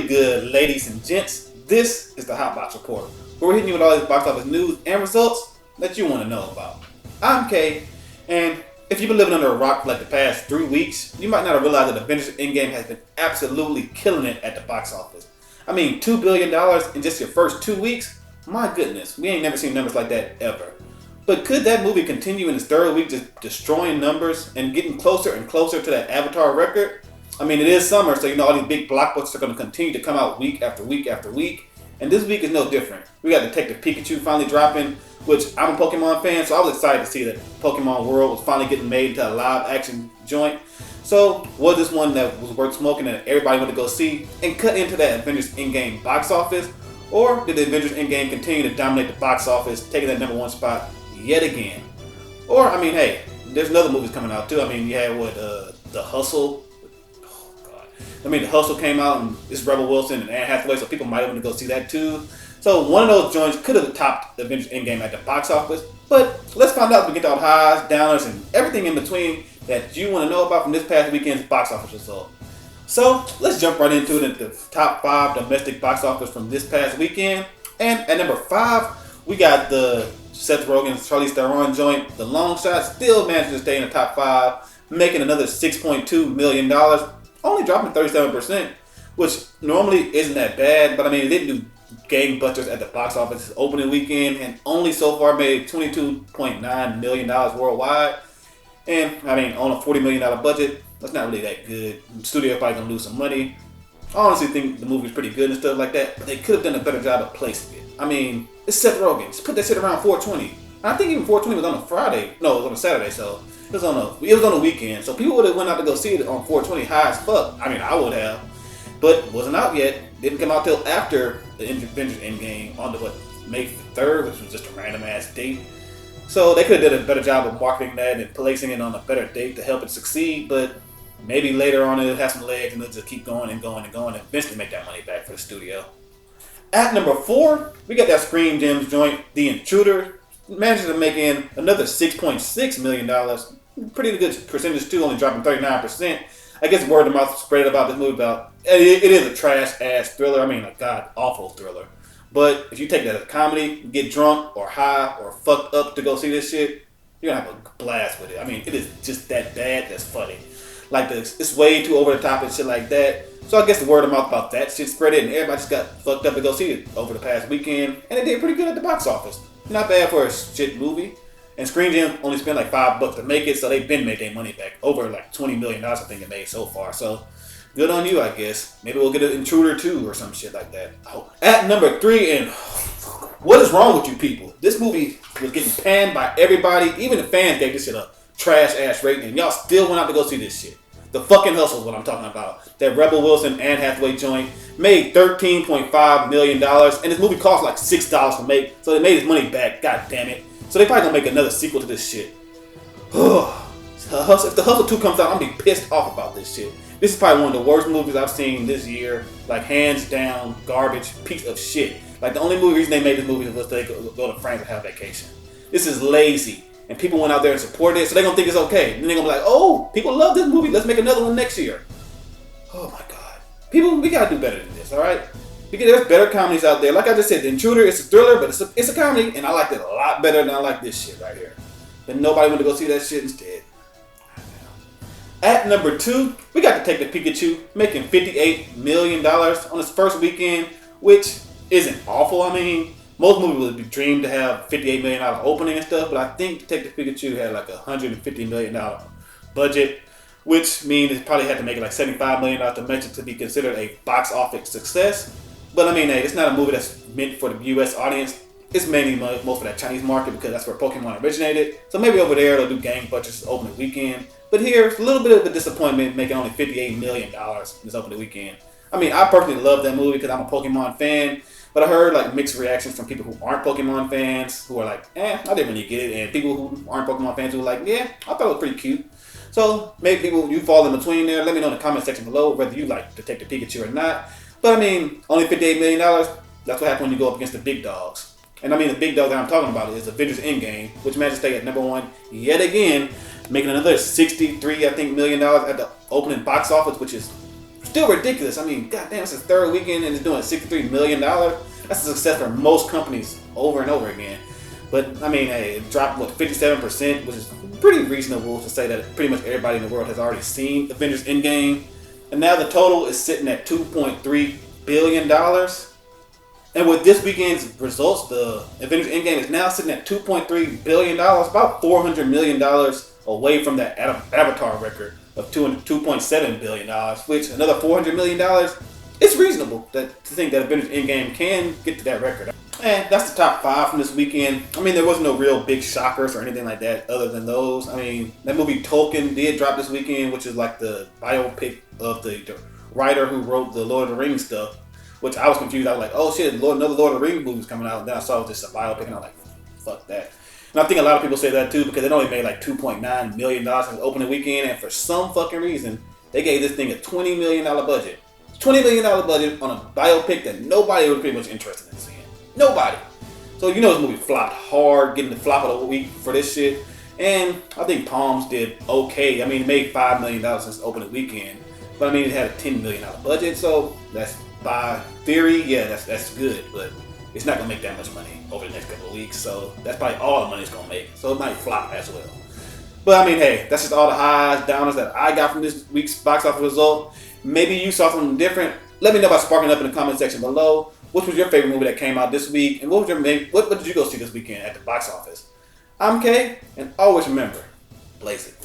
really good, ladies and gents. This is the HotBox Report, where we're hitting you with all these box office news and results that you want to know about. I'm Kay, and if you've been living under a rock for like the past 3 weeks, you might not have realized that Avengers Endgame has been absolutely killing it at the box office. I mean, $2 billion in just your first 2 weeks? My goodness, we ain't never seen numbers like that ever. But could that movie continue in its third week just destroying numbers and getting closer and closer to that Avatar record? I mean, it is summer, so all these big blockbusters are going to continue to come out week after week after week. And this week is no different. We got Detective Pikachu finally dropping, which I'm a Pokemon fan, so I was excited to see that Pokemon World was finally getting made into a live action joint. So, was this one that was worth smoking and everybody wanted to go see and cut into that Avengers Endgame box office? Or did the Avengers Endgame continue to dominate the box office, taking that #1 spot yet again? Or, I mean, hey, there's another movies coming out too. I mean, you had The Hustle. The Hustle came out and it's Rebel Wilson and Anne Hathaway, so people might want to go see that too. So one of those joints could have topped the Avengers Endgame at the box office. But let's find out if we get all the highs, downers, and everything in between that you want to know about from this past weekend's box office result. So let's jump right into it at the top 5 domestic box office from this past weekend. And at number 5, we got the Seth Rogen, Charlize Theron joint, The Long Shot, still managed to stay in the top 5, making another $6.2 million. Only dropping 37%, which normally isn't that bad, but I mean, it didn't do gangbusters at the box office opening weekend and only so far made $22.9 million worldwide. And I mean, on a $40 million budget, that's not really that good. The studio probably gonna lose some money. I honestly think the movie's pretty good and stuff like that, but they could have done a better job of placing it. I mean, it's Seth Rogen. Just put that shit around 420. And I think even 420 was on a Friday. No, it was on a Saturday, so it was on a weekend, so people would have went out to go see it on 420 high as fuck. I mean, I would have, but wasn't out yet. Didn't come out till after the Avengers Endgame on May 3rd, which was just a random ass date. So they could have done a better job of marketing that and placing it on a better date to help it succeed. But maybe later on it'll have some legs and it'll just keep going and going and going and eventually make that money back for the studio. At number 4, we got that Scream Gems joint, The Intruder. Managed to make in another $6.6 million. Pretty good percentage too, only dropping 39%. I guess word of mouth spread about this movie about it is a trash ass thriller. I mean, a god awful thriller. But if you take that as a comedy, get drunk or high or fucked up to go see this shit, you're gonna have a blast with it. I mean, it is just that bad that's funny. Like it's way too over the top and shit like that. So I guess the word of mouth about that shit spread it and everybody just got fucked up to go see it over the past weekend. And it did pretty good at the box office. Not bad for a shit movie. And Screen Gems only spent like $5 to make it, so they've been made their money back. Over like $20 million, I think it made so far. So good on you, I guess. Maybe we'll get an Intruder 2 or some shit like that. Oh. At number 3, and what is wrong with you people? This movie was getting panned by everybody. Even the fans gave this shit a trash ass rating, and y'all still went out to go see this shit. The fucking Hustle is what I'm talking about. That Rebel Wilson, Anne Hathaway joint made $13.5 million, and this movie cost like $6 to make, so they made his money back. God damn it. So they probably gonna make another sequel to this shit. If the Hustle 2 comes out, I'm gonna be pissed off about this shit. This is probably one of the worst movies I've seen this year. Like, hands down, garbage, piece of shit. Like, the only reason they made this movie was they go to France and have vacation. This is lazy. And people went out there and supported it, so they're gonna think it's okay. And then they're gonna be like, oh, people love this movie, let's make another one next year. Oh my god. People, we gotta do better than this, alright? Because there's better comedies out there. Like I just said, The Intruder is a thriller, but it's a comedy, and I liked it a lot better than I like this shit right here. But nobody went to go see that shit instead. At number 2, we got Detective Pikachu making $58 million on its first weekend, which isn't awful. I mean, most movies would be dreamed to have $58 million opening and stuff, but I think Detective Pikachu had like a $150 million budget, which means it probably had to make it like $75 million domestic to be considered a box office success. But I mean, hey, it's not a movie that's meant for the US audience. It's mainly most for that Chinese market because that's where Pokemon originated. So maybe over there they'll do gangbusters opening weekend. But here, it's a little bit of a disappointment making only $58 million this opening weekend. I mean, I personally love that movie because I'm a Pokemon fan. But I heard like mixed reactions from people who aren't Pokemon fans, who are like, I didn't really get it. And people who aren't Pokemon fans who are like, yeah, I thought it was pretty cute. So maybe people, you fall in between there. Let me know in the comment section below whether you like Detective Pikachu or not. But I mean, only $58 million, that's what happens when you go up against the big dogs. And I mean, the big dog that I'm talking about is Avengers Endgame, which managed to stay at #1 yet again, making another $63 million at the opening box office, which is still ridiculous. I mean, goddamn, it's the third weekend and it's doing $63 million. That's a success for most companies over and over again. But I mean, hey, it dropped 57%, which is pretty reasonable to say that pretty much everybody in the world has already seen Avengers Endgame. And now the total is sitting at $2.3 billion. And with this weekend's results, the Avengers Endgame is now sitting at $2.3 billion, about $400 million away from that Avatar record of $2.7 billion, which another $400 million, it's reasonable to think that Avengers Endgame can get to that record. And that's the top 5 from this weekend. I mean, there was no real big shockers or anything like that other than those. I mean, that movie Tolkien did drop this weekend, which is like the biopic of the writer who wrote the Lord of the Rings stuff, which I was confused. I was like, oh shit, another Lord of the Rings movie's coming out. And then I saw it was just a biopic, and I was like, fuck that. And I think a lot of people say that too because it only made like $2.9 million in the opening weekend, and for some fucking reason, they gave this thing a $20 million budget. $20 million budget on a biopic that nobody was pretty much interested in seeing. Nobody. So you know this movie flopped hard, getting the flop of the week for this shit. And I think Palms did okay. I mean, it made $5 million since the opening weekend. But I mean, it had a $10 million budget, so that's by theory, yeah, that's good. But it's not gonna make that much money over the next couple of weeks, so that's probably all the money it's gonna make. So it might flop as well. But I mean, hey, that's just all the highs, downers that I got from this week's box office result. Maybe you saw something different. Let me know by sparking up in the comment section below. What was your favorite movie that came out this week, and what did you go see this weekend at the box office? I'm Kay, and always remember, blaze it.